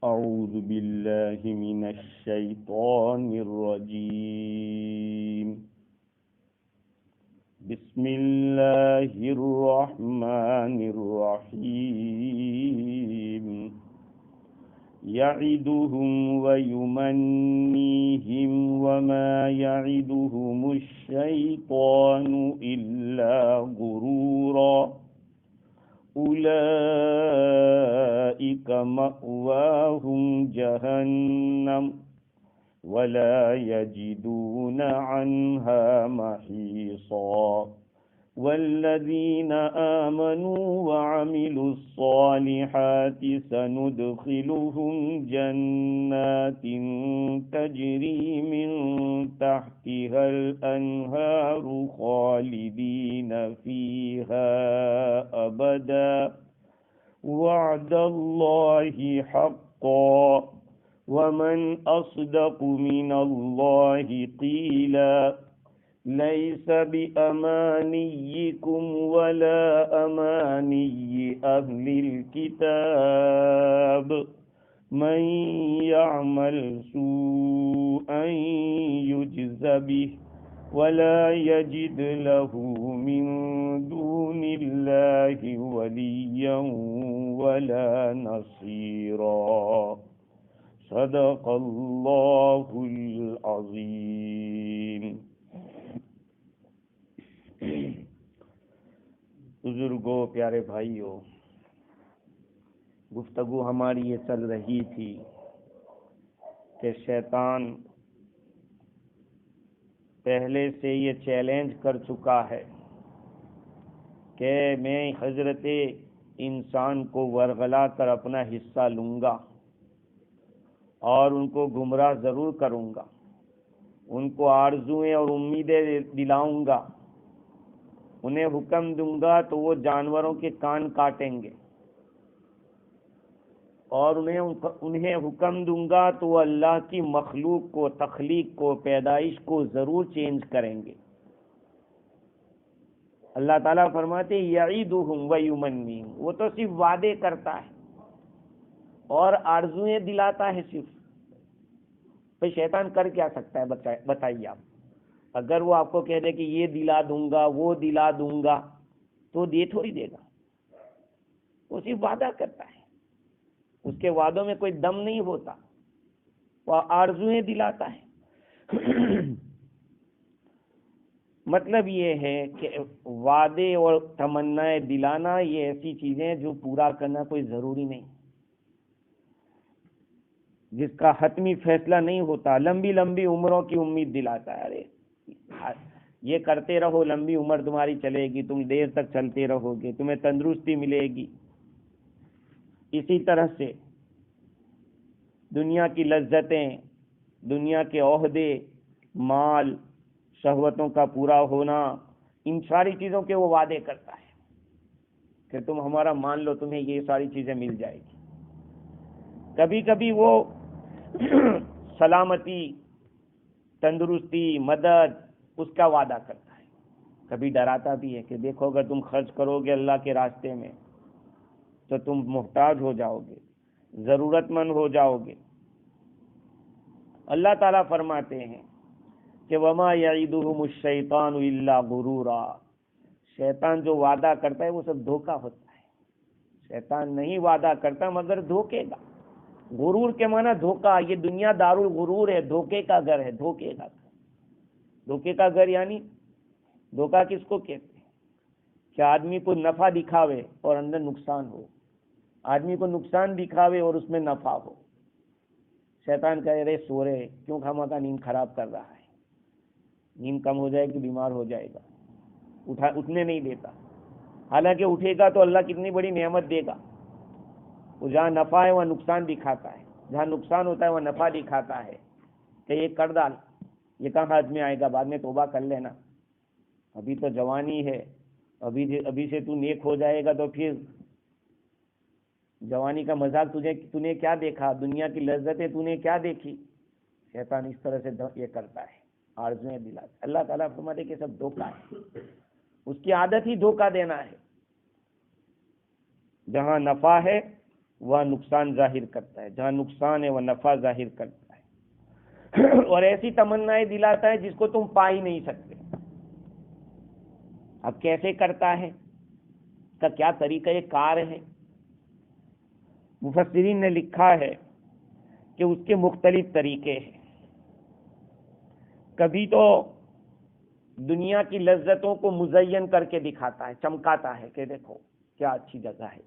اعوذ باللہ من الشیطان الرجیم بسم اللہ الرحمن الرحیم یعدہم ویمنیہم وما یعدہم الشیطان الا غرورا اولئک مأواہم جہنم ولا یجدون عنہا محیصا والذین آمنوا وعملوا الصالحات سندخلهم جنات تجری من تحتها الانہار خالدین فیہا ابدا وعد اللہ حقا ومن اصدق من اللہ قیلا لیس بأمانیکم ولا امانی اہل الکتاب من یعمل سوءا یجز بہ ولا یجد له من دون اللہ ولیا ولا نصیرا صدق اللہ العظیم۔ بزرگوں، پیارے بھائیوں، گفتگو ہماری یہ چل رہی تھی کہ شیطان پہلے سے یہ چیلنج کر چکا ہے کہ میں حضرت انسان کو ورغلا کر اپنا حصہ لوں گا اور ان کو گمراہ ضرور کروں گا، ان کو آرزوئیں اور امیدیں دلاؤں گا، انہیں حکم دوں گا تو وہ جانوروں کے کان کاٹیں گے، اور انہیں حکم دوں گا تو وہ اللہ کی مخلوق کو، تخلیق کو، پیدائش کو ضرور چینج کریں گے۔ اللہ تعالیٰ فرماتے یعیدہم ویمنیہم، وہ تو صرف وعدے کرتا ہے اور آرزوئیں دلاتا ہے صرف۔ بھئی شیطان کر کیا سکتا ہے بتائیے آپ؟ اگر وہ آپ کو کہہ دے کہ یہ دلا دوں گا، وہ دلا دوں گا، تو دے تھوڑی دے گا، وہ صرف وعدہ کرتا ہے، اس کے وعدوں میں کوئی دم نہیں ہوتا، وہ آرزوئیں دلاتا ہے۔ مطلب یہ ہے کہ وعدے اور تمنائیں دلانا یہ ایسی چیزیں جو پورا کرنا کوئی ضروری نہیں، جس کا حتمی فیصلہ نہیں ہوتا۔ لمبی لمبی عمروں کی امید دلاتا ہے، ارے یہ کرتے رہو، لمبی عمر تمہاری چلے گی، تم دیر تک چلتے رہو گے، تمہیں تندرستی ملے گی۔ اسی طرح سے دنیا کی لذتیں، دنیا کے عہدے، مال، شہوتوں کا پورا ہونا، ان ساری چیزوں کے وہ وعدے کرتا ہے کہ تم ہمارا مان لو، تمہیں یہ ساری چیزیں مل جائے گی۔ کبھی کبھی وہ سلامتی، تندرستی، مدد، اس کا وعدہ کرتا ہے۔ کبھی ڈراتا بھی ہے کہ دیکھو اگر تم خرچ کرو گے اللہ کے راستے میں تو تم محتاج ہو جاؤ گے، ضرورت مند ہو جاؤ گے۔ اللہ تعالیٰ فرماتے ہیں کہ وما یعدہم الشیطان الا غرورا، شیطان جو وعدہ کرتا ہے وہ سب دھوکہ ہوتا ہے۔ شیطان نہیں وعدہ کرتا مگر دھوکے گا۔ غرور کے معنی دھوکہ، یہ دنیا دار الغرور ہے، دھوکے کا گھر ہے، دھوکے کا گھر۔ دھوکے کا گھر یعنی دھوکہ کس کو کہتے ہیں؟ کہ آدمی کو نفع دکھاوے اور اندر نقصان ہو، آدمی کو نقصان دکھاوے اور اس میں نفع ہو۔ شیطان کہے رہے سو رہے، کیوں خامخواہ نیند خراب کر رہا ہے، نیند کم ہو جائے گی، بیمار ہو جائے گا، اٹھنے نہیں دیتا۔ حالانکہ اٹھے گا تو اللہ کتنی بڑی نعمت دے گا۔ وہ جہاں نفع ہے وہاں نقصان دکھاتا ہے، جہاں نقصان ہوتا ہے وہاں نفع دکھاتا ہے کہ یہ کر ڈال، یہ کہاں ہاتھ میں آئے گا، بعد میں توبہ کر لینا، ابھی تو جوانی ہے، ابھی سے تو نیک ہو جائے گا تو پھر جوانی کا مذاق تو نے کیا دیکھا، دنیا کی لذتیں تو نے کیا دیکھی۔ شیطان اس طرح سے یہ کرتا ہے، آرزویں دلاتا ہے۔ اللہ تعالیٰ فرماتے کہ سب دھوکہ ہے، اس کی عادت ہی دھوکہ دینا ہے۔ جہاں نفع ہے وہاں نقصان ظاہر کرتا ہے، جہاں نقصان ہے وہ نفع ظاہر کرتا ہے اور ایسی تمنائیں دلاتا ہے جس کو تم پا ہی نہیں سکتے۔ اب کیسے کرتا ہے، اس کا کیا طریقہ کار ہے؟ مفسرین نے لکھا ہے کہ اس کے مختلف طریقے ہیں۔ کبھی تو دنیا کی لذتوں کو مزین کر کے دکھاتا ہے، چمکاتا ہے کہ دیکھو کیا اچھی جگہ ہے۔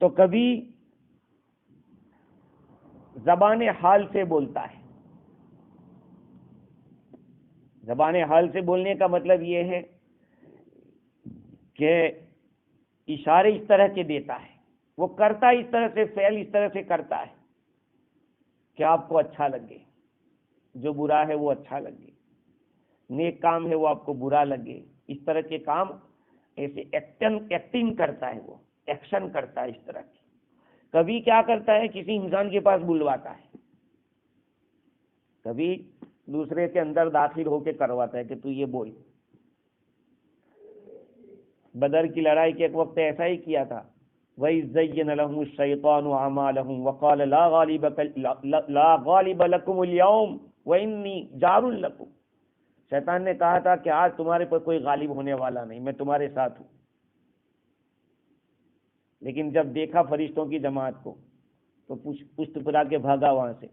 تو کبھی زبان حال سے بولتا ہے۔ زبان حال سے بولنے کا مطلب یہ ہے کہ اشارے اس طرح کے دیتا ہے، وہ کرتا اس طرح سے، فعل اس طرح سے کرتا ہے کہ آپ کو اچھا لگے، جو برا ہے وہ اچھا لگے، نیک کام ہے وہ آپ کو برا لگے، اس طرح کے کام ایسے ایکٹنگ کرتا ہے، وہ ایکشن کرتا ہے اس طرح کی۔ کبھی کیا کرتا ہے، کسی انسان کے پاس بلواتا ہے، کبھی دوسرے کے اندر داخل ہو کے کرواتا ہے کہ تو یہ بول۔ بدر کی لڑائی کے ایک وقت ایسا ہی کیا تھا، وَإِذْ زَيَّنَ لَهُمُ الشَّيْطَانُ أَعْمَالَهُمْ وَقَالَ لَا غَالِبَ لَكُمُ الْيَوْمَ وَإِنِّي جَارٌ لَكُمْ۔ شیطان نے کہا تھا کہ آج تمہارے پر کوئی غالب ہونے والا نہیں، میں تمہارے ساتھ ہوں۔ لیکن جب دیکھا فرشتوں کی جماعت کو تو پشت پھرا کے بھاگا، وہاں سے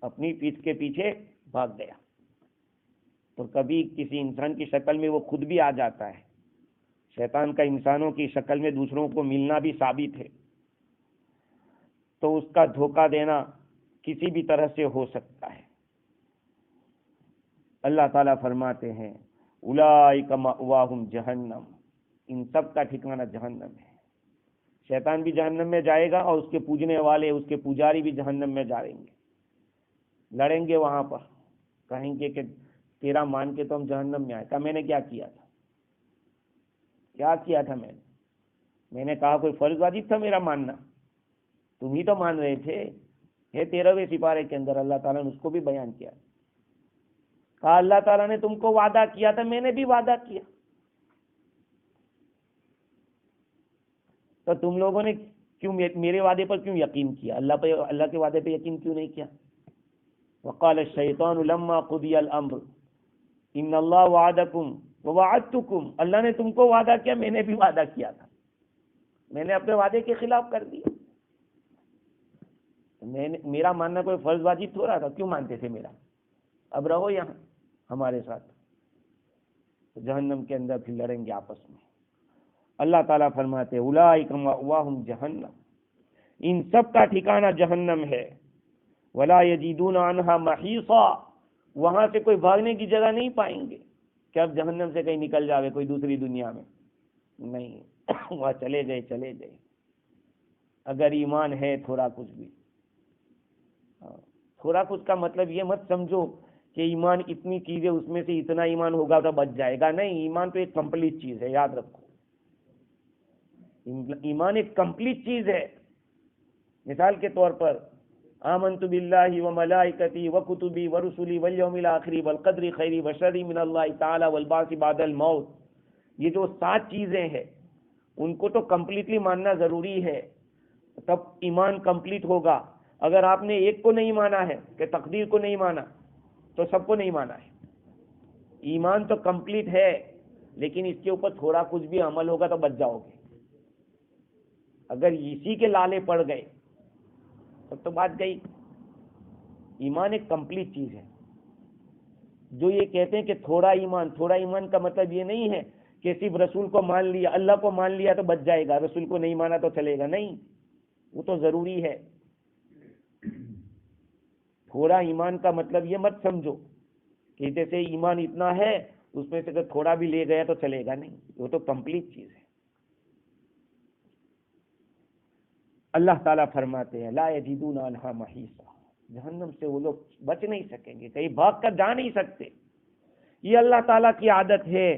اپنی پیٹھ کے پیچھے بھاگ گیا۔ تو کبھی کسی انسان کی شکل میں وہ خود بھی آ جاتا ہے۔ شیطان کا انسانوں کی شکل میں دوسروں کو ملنا بھی ثابت ہے، تو اس کا دھوکہ دینا کسی بھی طرح سے ہو سکتا ہے۔ اللہ تعالیٰ فرماتے ہیں اولئک مأواہم جہنم، ان سب کا ٹھکانہ جہنم ہے۔ شیطان بھی جہنم میں جائے گا اور اس کے پوجنے والے، اس کے پجاری بھی جہنم میں جائیں گے، لڑیں گے وہاں پر، کہیں گے کہ تیرا مان کے تو ہم جہنم میں آئے۔ کہا میں نے کیا کیا تھا، کیا کیا تھا میں نے کہا کوئی فرض واجب تھا میرا ماننا؟ تم ہی تو مان رہے تھے۔ 13ویں سپارے کے اندر اللہ تعالیٰ نے اس کو بھی بیان کیا، کہا اللہ تعالیٰ نے تم کو وعدہ کیا تھا، میں نے بھی وعدہ کیا، تو تم لوگوں نے کیوں میرے وعدے پر کیوں یقین کیا، اللہ کے وعدے پہ یقین کیوں نہیں کیا؟ وقال الشیطان لما قضی الامر ان اللہ وعدکم ووعدتکم، اللہ نے تم کو وعدہ کیا، میں نے بھی وعدہ کیا تھا، میں نے اپنے وعدے کے خلاف کر دیا۔ میرا ماننا کوئی فرض واجب تھوڑا تھا، کیوں مانتے تھے میرا؟ اب رہو یہاں ہمارے ساتھ، تو جہنم کے اندر پھر لڑیں گے آپس میں۔ اللہ تعالیٰ فرماتے اولئک مأواہم جہنم، ان سب کا ٹھکانہ جہنم ہے۔ ولا یجدون عنہا محیصا، وہاں سے کوئی بھاگنے کی جگہ نہیں پائیں گے کہ اب جہنم سے کہیں نکل جاوے کوئی دوسری دنیا میں، نہیں، وہاں چلے گئے۔ اگر ایمان ہے تھوڑا کچھ بھی، تھوڑا کچھ کا مطلب یہ مت سمجھو کہ ایمان اتنی چیزیں، اس میں سے اتنا ایمان ہوگا تو بچ جائے گا، نہیں، ایمان تو ایک کمپلیٹ چیز ہے، یاد رکھو، ایمان ایک کمپلیٹ چیز ہے۔ مثال کے طور پر آمنت باللہ وملائکتی وکتبی ورسلی والیوم الآخر والقدر خیری وشر من اللہ تعالی والبعث بعد الموت، یہ جو 7 چیزیں ہیں ان کو تو کمپلیٹلی ماننا ضروری ہے، تب ایمان کمپلیٹ ہوگا۔ اگر آپ نے ایک کو نہیں مانا ہے کہ تقدیر کو نہیں مانا تو سب کو نہیں مانا ہے۔ ایمان تو کمپلیٹ ہے، لیکن اس کے اوپر تھوڑا کچھ بھی عمل ہوگا تو بچ جاؤ گے۔ اگر اسی کے لالے پڑ گئے تب تو بات گئی۔ ایمان ایک کمپلیٹ چیز ہے۔ جو یہ کہتے ہیں کہ تھوڑا ایمان کا مطلب یہ نہیں ہے کہ صرف رسول کو مان لیا، اللہ کو مان لیا تو بچ جائے گا، رسول کو نہیں مانا تو چلے گا، نہیں، وہ تو ضروری ہے۔ تھوڑا ایمان کا مطلب یہ مت سمجھو کہ جیسے ایمان اتنا ہے اس میں سے اگر تھوڑا بھی لے گیا تو چلے گا، نہیں، وہ تو کمپلیٹ چیز ہے۔ اللہ تعالیٰ فرماتے ہیں لا یجدون عنہا محیصا، جہنم سے وہ لوگ بچ نہیں سکیں گے، کہیں بھاگ کر جا نہیں سکتے۔ یہ اللہ تعالیٰ کی عادت ہے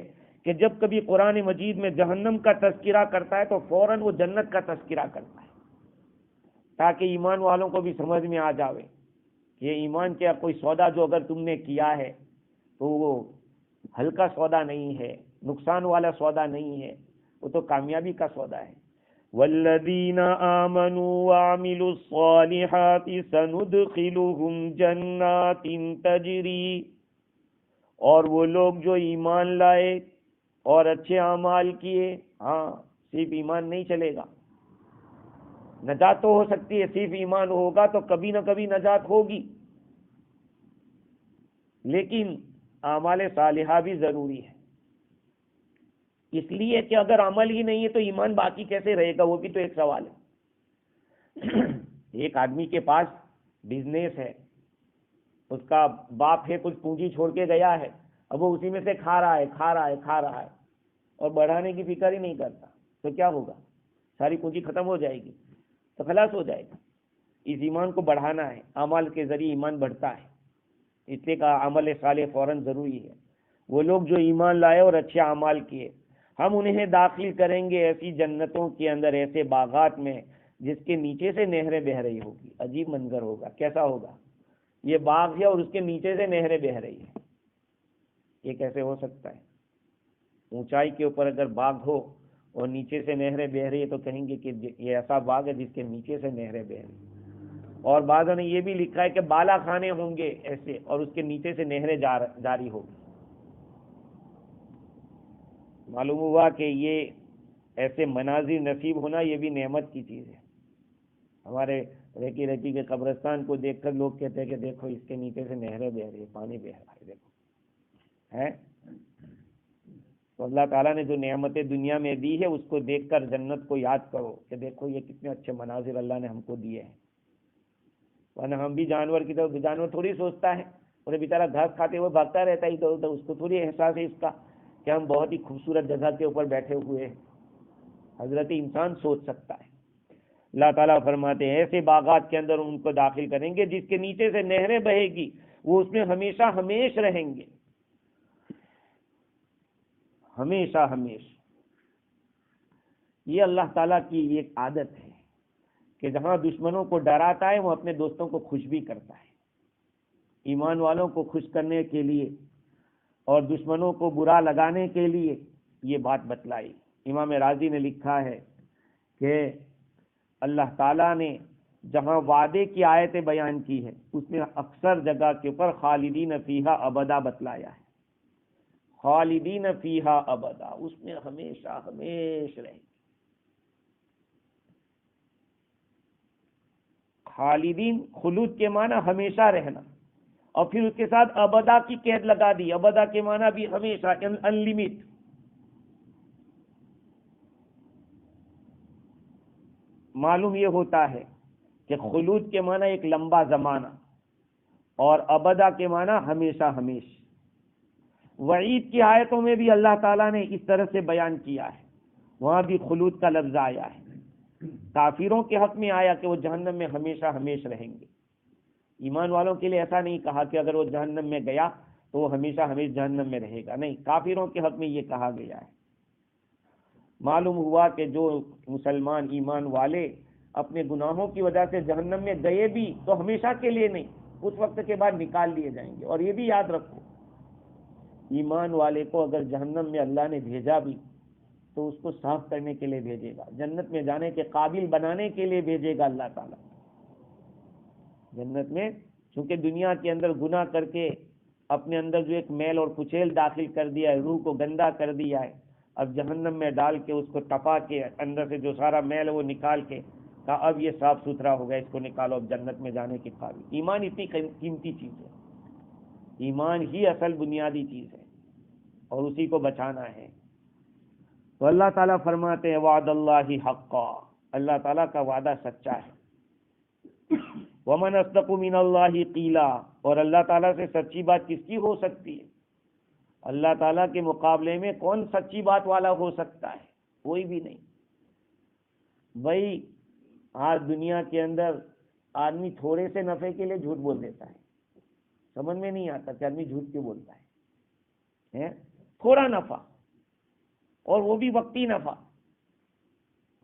کہ جب کبھی قرآن مجید میں جہنم کا تذکرہ کرتا ہے تو فوراً وہ جنت کا تذکرہ کرتا ہے، تاکہ ایمان والوں کو بھی سمجھ میں آ جاوے کہ ایمان کیا کوئی سودا جو اگر تم نے کیا ہے تو وہ ہلکا سودا نہیں ہے، نقصان والا سودا نہیں ہے، وہ تو کامیابی کا سودا ہے۔ والذین آمنوا وعملوا الصالحات سندخلهم جنات تجری، اور وہ لوگ جو ایمان لائے اور اچھے اعمال کیے. ہاں، صرف ایمان نہیں چلے گا، نجات تو ہو سکتی ہے، صرف ایمان ہوگا تو کبھی نہ کبھی نجات ہوگی، لیکن اعمال صالحہ بھی ضروری ہے. اس لیے کہ اگر عمل ہی نہیں ہے تو ایمان باقی کیسے رہے گا، وہ بھی تو ایک سوال ہے. ایک آدمی کے پاس بزنس ہے، اس کا باپ ہے، کچھ پونجی چھوڑ کے گیا ہے، اب وہ اسی میں سے کھا رہا ہے اور بڑھانے کی فکر ہی نہیں کرتا، تو کیا ہوگا؟ ساری پونجی ختم ہو جائے گی، تو خلاص ہو جائے گا. اس ایمان کو بڑھانا ہے، اعمال کے ذریعے ایمان بڑھتا ہے، اس لیے کا عمل صالح فوراً ضروری ہے. وہ لوگ جو ایمان لائے اور اچھے اعمال کیے، ہم انہیں داخل کریں گے ایسی جنتوں کے اندر، ایسے باغات میں جس کے نیچے سے نہریں بہہ رہی ہوگی. عجیب منظر ہوگا. کیسا ہوگا؟ یہ باغ ہے اور اس کے نیچے سے نہریں بہہ رہی ہیں. یہ کیسے ہو سکتا ہے؟ اونچائی کے اوپر اگر باغ ہو اور نیچے سے نہریں بہہ رہی ہے تو کہیں گے کہ یہ ایسا باغ ہے جس کے نیچے سے نہریں بہہ رہی ہیں. اور بعضوں نے یہ بھی لکھا ہے کہ بالا خانے ہوں گے ایسے، اور اس کے نیچے سے نہریں جاری ہوگی. معلوم ہوا کہ یہ ایسے مناظر نصیب ہونا یہ بھی نعمت کی چیز ہے. ہمارے ریکی ریکی کے قبرستان کو دیکھ کر لوگ کہتے ہیں کہ دیکھو اس کے نیچے سے نہریں بہ رہی ہے، پانی بہ رہا ہے، دیکھو ہے. تو اللہ تعالیٰ نے جو نعمتیں دنیا میں دی ہے اس کو دیکھ کر جنت کو یاد کرو کہ دیکھو یہ کتنے اچھے مناظر اللہ نے ہم کو دیے ہیں. ورنہ ہم بھی جانور کی طرف، جانور تھوڑی سوچتا ہے، اور بیچارہ گھاس کھاتے ہوئے بھاگتا رہتا ہے ادھر ادھر، اس کو تھوڑی احساس ہے اس کا کہ ہم بہت ہی خوبصورت جگہ کے اوپر بیٹھے ہوئے ہیں. حضرت انسان سوچ سکتا ہے. اللہ تعالیٰ فرماتے ہیں ایسے باغات کے اندر ان کو داخل کریں گے جس کے نیچے سے نہریں بہے گی، وہ اس میں ہمیشہ ہمیش رہیں گے، ہمیشہ ہمیش. یہ اللہ تعالیٰ کی ایک عادت ہے کہ جہاں دشمنوں کو ڈراتا ہے وہ اپنے دوستوں کو خوش بھی کرتا ہے. ایمان والوں کو خوش کرنے کے لیے اور دشمنوں کو برا لگانے کے لیے یہ بات بتلائی. امام راضی نے لکھا ہے کہ اللہ تعالیٰ نے جہاں وعدے کی آیتیں بیان کی ہے اس میں اکثر جگہ کے اوپر خالدین فیہا ابدا بتلایا ہے. خالدین فیہا ابدا، اس میں ہمیشہ ہمیش رہیں گے. خالدین خلود کے معنی ہمیشہ رہنا، اور پھر اس کے ساتھ ابدا کی قید لگا دی. ابدا کے معنی بھی ہمیشہ، انلمیٹ. معلوم یہ ہوتا ہے کہ خلود کے معنی ایک لمبا زمانہ، اور ابدا کے معنی ہمیشہ ہمیش. وعید کی آیتوں میں بھی اللہ تعالیٰ نے اس طرح سے بیان کیا ہے، وہاں بھی خلود کا لفظ آیا ہے. کافروں کے حق میں آیا کہ وہ جہنم میں ہمیشہ ہمیش رہیں گے. ایمان والوں کے لیے ایسا نہیں کہا کہ اگر وہ جہنم میں گیا تو وہ ہمیشہ ہمیش جہنم میں رہے گا، نہیں، کافروں کے حق میں یہ کہا گیا ہے. معلوم ہوا کہ جو مسلمان ایمان والے اپنے گناہوں کی وجہ سے جہنم میں گئے بھی تو ہمیشہ کے لیے نہیں، اس وقت کے بعد نکال لیے جائیں گے. اور یہ بھی یاد رکھو، ایمان والے کو اگر جہنم میں اللہ نے بھیجا بھی تو اس کو صاف کرنے کے لیے بھیجے گا، جنت میں جانے کے قابل بنانے کے لیے بھیجے گا اللہ تعالیٰ. جنت میں چونکہ دنیا کے اندر گناہ کر کے اپنے اندر جو ایک میل اور کچیل داخل کر دیا ہے، روح کو گندا کر دیا ہے، اب جہنم میں ڈال کے اس کو ٹپا کے اندر سے جو سارا میل ہے وہ نکال کے کہا اب یہ صاف ستھرا ہو گیا، اس کو نکالو، اب جنت میں جانے کے قابل. ایمان اتنی قیمتی چیز ہے، ایمان ہی اصل بنیادی چیز ہے، اور اسی کو بچانا ہے. تو اللہ تعالیٰ فرماتے ہیں وعد اللہ حقا، اللہ تعالیٰ کا وعدہ سچا ہے. ومن اصدق من اللہ قیلا، اور اللہ تعالیٰ سے سچی بات کس کی ہو سکتی ہے؟ اللہ تعالیٰ کے مقابلے میں کون سچی بات والا ہو سکتا ہے؟ کوئی بھی نہیں. بھائی آج دنیا کے اندر آدمی تھوڑے سے نفع کے لیے جھوٹ بول دیتا ہے، سمجھ میں نہیں آتا کہ آدمی جھوٹ کیوں بولتا ہے. تھوڑا نفع، اور وہ بھی وقتی نفع،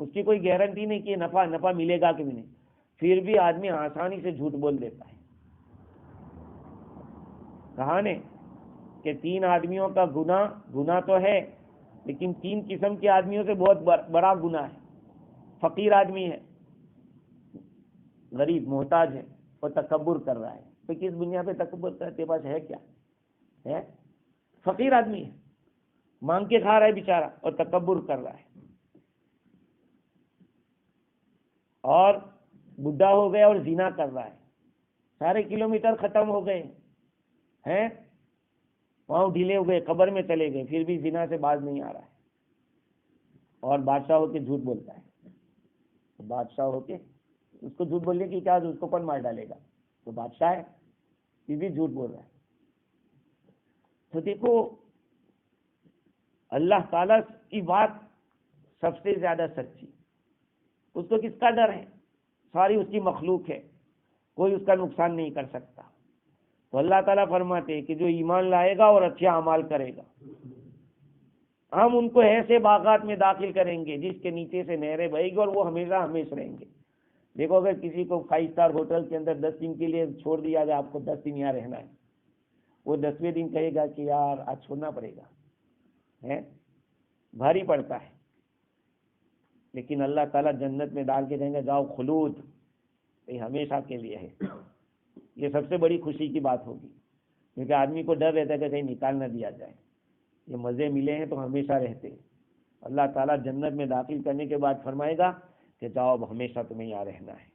اس کی کوئی گارنٹی نہیں کہ یہ نفع ملے گا کہ نہیں، پھر بھی آدمی آسانی سے جھوٹ بول دیتا ہے. کہا نے کہ 3 آدمیوں کا گناہ تو ہے، لیکن 3 قسم کے آدمیوں سے بہت بڑا گناہ ہے. فقیر آدمی ہے، غریب محتاج ہے اور تکبر کر رہا ہے، تو کس دنیا پہ تکبر کر، تیرے پاس ہے کیا ہے؟ فقیر آدمی ہے، مانگ کے کھا رہا ہے بیچارہ اور تکبر کر رہا ہے، اور بڈھا ہو گیا اور زنا کر رہا ہے، سارے کلومیٹر ختم ہو گئے ہیں، پاؤں ڈھیلے ہو گئے، قبر میں چلے گئے، پھر بھی زنا سے باز نہیں آ رہا ہے، اور بادشاہ ہو کے جھوٹ بولتا ہے، بادشاہ ہو کے اس کو جھوٹ بولنے کی کیا، اس کو کون مار ڈالے گا، تو بادشاہ ہے پھر بھی جھوٹ بول رہا ہے۔ تو دیکھو اللہ تعالیٰ کی بات سب سے زیادہ سچی، اس کو کس کا ڈر ہے، ساری اس کی مخلوق ہے، کوئی اس کا نقصان نہیں کر سکتا۔ تو اللہ تعالیٰ فرماتے ہیں کہ جو ایمان لائے گا اور اچھے اعمال کرے گا، ہم ان کو ایسے باغات میں داخل کریں گے جس کے نیچے سے نہریں بہے گی اور وہ ہمیشہ ہمیشہ رہیں گے۔ دیکھو اگر کسی کو 5 اسٹار ہوٹل کے اندر 10 دن کے لیے چھوڑ دیا جائے، آپ کو 10 دن یہاں رہنا ہے، وہ 10ویں دن کہے گا کہ یار آج چھوڑنا پڑے گا، بھاری پڑتا ہے۔ لیکن اللہ تعالیٰ جنت میں ڈال کے کہیں گے جاؤ خلود، یہ ہمیشہ کے لیے ہے۔ یہ سب سے بڑی خوشی کی بات ہوگی، کیونکہ آدمی کو ڈر رہتا ہے کہ کہیں نکال نہ دیا جائے، یہ مزے ملے ہیں تو ہمیشہ رہتے ہیں۔ اللہ تعالیٰ جنت میں داخل کرنے کے بعد فرمائے گا کہ جاؤ اب ہمیشہ تمہیں یہاں رہنا ہے،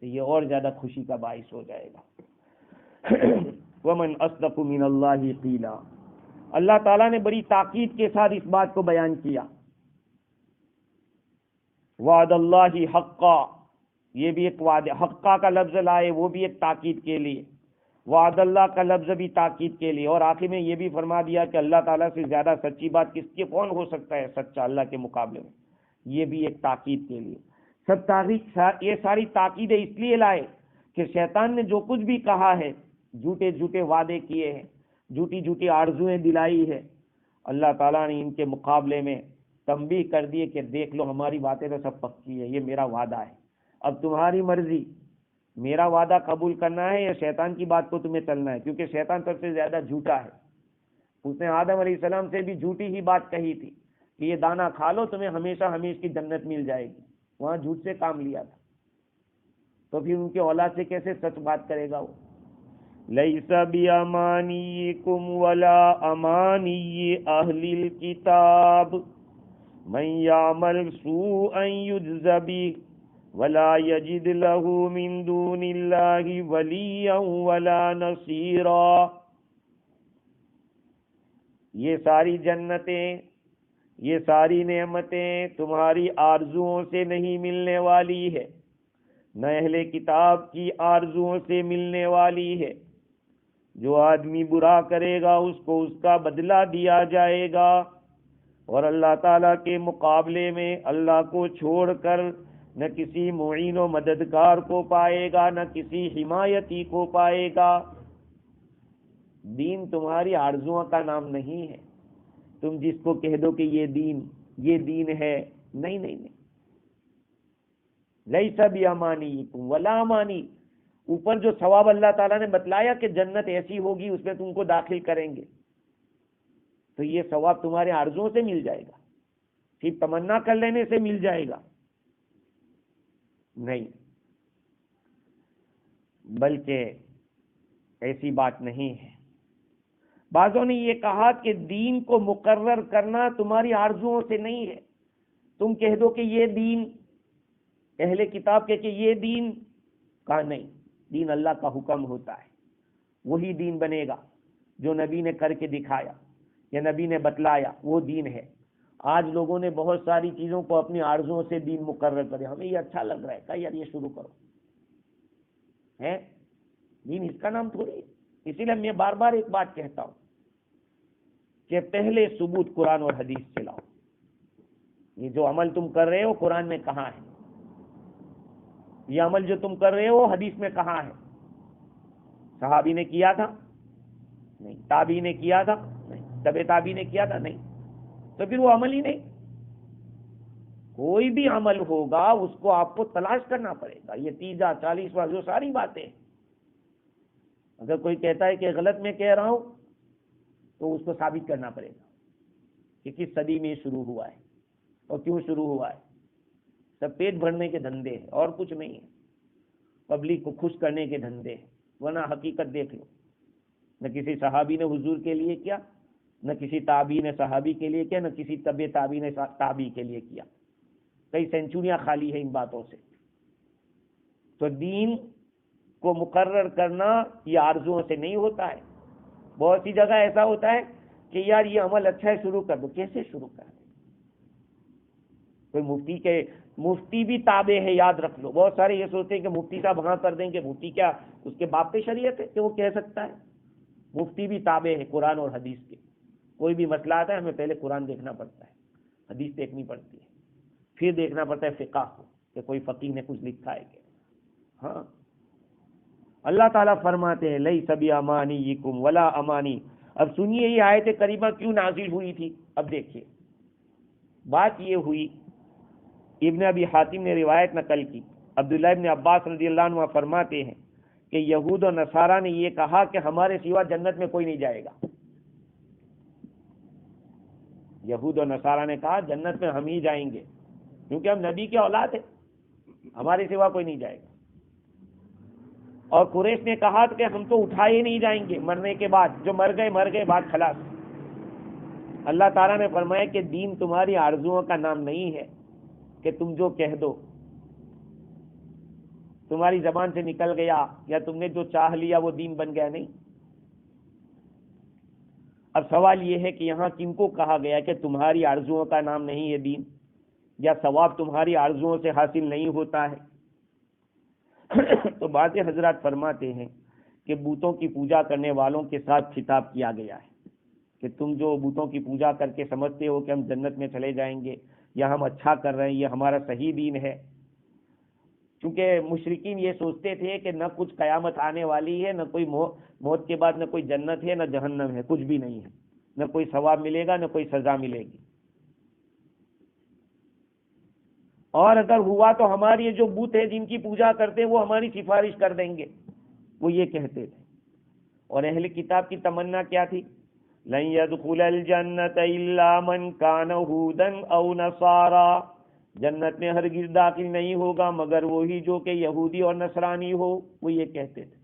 تو یہ اور زیادہ خوشی کا باعث ہو جائے گا۔ وَمَنْ أَصْدَقُ مِنَ اللَّهِ قِيلًا، اللہ تعالیٰ نے بڑی تاکید کے ساتھ اس بات کو بیان کیا۔ وعد اللہ حقا، یہ بھی ایک وعدہ، حقا کا لفظ لائے وہ بھی ایک تاکید کے لیے، وعد اللہ کا لفظ بھی تاکید کے لیے، اور آخر میں یہ بھی فرما دیا کہ اللہ تعالیٰ سے زیادہ سچی بات کس کے، کون ہو سکتا ہے سچا اللہ کے مقابلے میں، یہ بھی ایک تاکید کے لیے۔ یہ ساری تاکیدیں اس لیے لائے کہ شیطان نے جو کچھ بھی کہا ہے، جھوٹے جھوٹے وعدے کیے ہیں، جھوٹی جھوٹی آرزویں دلائی ہے، اللہ تعالیٰ نے ان کے مقابلے میں تنبیہ کر دیے کہ دیکھ لو ہماری باتیں تو سب پکی ہے، یہ میرا وعدہ ہے، اب تمہاری مرضی، میرا وعدہ قبول کرنا ہے یا شیطان کی بات کو تمہیں چلنا ہے، کیونکہ شیطان سب سے زیادہ جھوٹا ہے۔ اس نے آدم علیہ السلام سے بھی جھوٹی ہی بات کہی تھی کہ یہ دانہ کھا لو تمہیں ہمیشہ ہمیشہ کی جنت مل جائے گی، وہاں جھوٹ سے کام لیا تھا، تو پھر ان کے اولاد سے کیسے سچ بات کرے گا وہ؟ لیس بیامانیکم ولا امانی اہل الکتاب من یعمل سوءا یجز بہ ولا یجد له من دون اللہ ولیا ولا نصیرا۔ یہ ساری جنتیں، یہ ساری نعمتیں تمہاری آرزوؤں سے نہیں ملنے والی ہے، نہ اہل کتاب کی آرزوؤں سے ملنے والی ہے۔ جو آدمی برا کرے گا اس کو اس کا بدلہ دیا جائے گا، اور اللہ تعالیٰ کے مقابلے میں اللہ کو چھوڑ کر نہ کسی معین و مددگار کو پائے گا، نہ کسی حمایتی کو پائے گا۔ دین تمہاری آرزوؤں کا نام نہیں ہے، تم جس کو کہہ دو کہ یہ دین ہے، نہیں نہیں نہیں، لیس بیامانیکم ولا امانی، اوپر جو ثواب اللہ تعالیٰ نے بتلایا کہ جنت ایسی ہوگی اس میں تم کو داخل کریں گے، تو یہ ثواب تمہارے آرزوؤں سے مل جائے گا، پھر تمنا کر لینے سے مل جائے گا، نہیں، بلکہ ایسی بات نہیں ہے۔ بعضوں نے یہ کہا کہ دین کو مقرر کرنا تمہاری آرزوؤں سے نہیں ہے، تم کہہ دو کہ یہ دین، اہل کتاب کہ یہ دین کا نہیں، دین اللہ کا حکم ہوتا ہے، وہی دین بنے گا جو نبی نے کر کے دکھایا یا نبی نے بتلایا، وہ دین ہے۔ آج لوگوں نے بہت ساری چیزوں کو اپنی آرزوؤں سے دین مقرر کرے، ہمیں یہ اچھا لگ رہا ہے کہ یار یہ شروع کرو، ہے دین اس کا نام تھوڑی ہے۔ اسی لیے میں بار بار ایک بات کہتا ہوں کہ پہلے ثبوت قرآن اور حدیث سے لاؤ، یہ جو عمل تم کر رہے ہو قرآن میں کہاں ہے، یہ عمل جو تم کر رہے ہو حدیث میں کہاں ہے؟ صحابی نے کیا تھا؟ نہیں۔ تابعی نے کیا تھا؟ نہیں۔ تبع تابعی نے کیا تھا؟ نہیں۔ تو پھر وہ عمل ہی نہیں۔ کوئی بھی عمل ہوگا اس کو آپ کو تلاش کرنا پڑے گا، یہ 30 40 جو ساری باتیں، اگر کوئی کہتا ہے کہ غلط میں کہہ رہا ہوں تو اس کو ثابت کرنا پڑے گا کہ کس صدی میں شروع ہوا ہے اور کیوں شروع ہوا ہے۔ سب پیٹ بھرنے کے دھندے ہیں اور کچھ نہیں ہے، پبلک کو خوش کرنے کے دھندے ہیں، ورنہ حقیقت دیکھ لو، نہ کسی صحابی نے حضور کے لیے کیا، نہ کسی تابعی نے صحابی کے لیے کیا، نہ کسی تبع تابعی نے تابعی کے لیے کیا، کئی سینچریاں خالی ہیں ان باتوں سے۔ تو دین کو مقرر کرنا یہ آرزوؤں سے نہیں ہوتا ہے۔ بہت سی جگہ ایسا ہوتا ہے کہ یار یہ عمل اچھا ہے شروع کر دو، کیسے شروع کر دیں؟ کوئی مفتی بھی تابع ہے، یاد رکھ لو۔ بہت سارے یہ سوچتے ہیں کہ مفتی صاحب ہاں کر دیں گے، مفتی کیا اس کے باپ پہ شریعت ہے کہ وہ کہہ سکتا ہے؟ مفتی بھی تابع ہے قرآن اور حدیث کے۔ کوئی بھی مسئلہ آتا ہے ہمیں پہلے قرآن دیکھنا پڑتا ہے، حدیث دیکھنی پڑتی ہے، پھر دیکھنا پڑتا ہے فقہ کو کہ کوئی فقیہ نے کچھ لکھا ہے کہ ہاں۔ اللہ تعالیٰ فرماتے ہیں لیس بِأَمَانِيِّكُمْ وَلَا أَمَانِي۔ اب سنیے یہ آیت کریمہ کیوں نازل ہوئی تھی۔ اب دیکھیے بات یہ ہوئی، ابن ابی حاتم نے روایت نقل کی، عبداللہ ابن عباس رضی اللہ عنہ فرماتے ہیں کہ یہود و نصارہ نے یہ کہا کہ ہمارے سوا جنت میں کوئی نہیں جائے گا۔ یہود و نصارہ نے کہا جنت میں ہم ہی جائیں گے کیونکہ ہم نبی کے اولاد ہیں، ہمارے سوا کوئی نہیں جائے گا۔ اور قریش نے کہا کہ ہم تو اٹھائے نہیں جائیں گے مرنے کے بعد، جو مر گئے بات خلاص۔ اللہ تعالیٰ نے فرمایا کہ دین تمہاری آرزوؤں کا نام نہیں ہے کہ تم جو کہہ دو تمہاری زبان سے نکل گیا یا تم نے جو چاہ لیا وہ دین بن گیا، نہیں۔ اب سوال یہ ہے کہ یہاں کن کو کہا گیا کہ تمہاری آرزوؤں کا نام نہیں ہے دین، یا ثواب تمہاری آرزوؤں سے حاصل نہیں ہوتا ہے؟ تو بعض حضرات فرماتے ہیں کہ بتوں کی پوجا کرنے والوں کے ساتھ خطاب کیا گیا ہے کہ تم جو بتوں کی پوجا کر کے سمجھتے ہو کہ ہم جنت میں چلے جائیں گے یا ہم اچھا کر رہے ہیں، یہ ہمارا صحیح دین ہے۔ کیونکہ مشرکین یہ سوچتے تھے کہ نہ کچھ قیامت آنے والی ہے، نہ کوئی موت کے بعد نہ کوئی جنت ہے نہ جہنم ہے، کچھ بھی نہیں ہے، نہ کوئی ثواب ملے گا نہ کوئی سزا ملے گی، اور اگر ہوا تو ہماری یہ جو بت ہے جن کی پوجا کرتے ہیں وہ ہماری سفارش کر دیں گے، وہ یہ کہتے تھے۔ اور اہل کتاب کی تمنا کیا تھی؟ لن يدخل الجنت الا من كان هودا او نصارا، جنت میں ہرگز داخل نہیں ہوگا مگر وہی جو کہ یہودی اور نصرانی ہو، وہ یہ کہتے تھے۔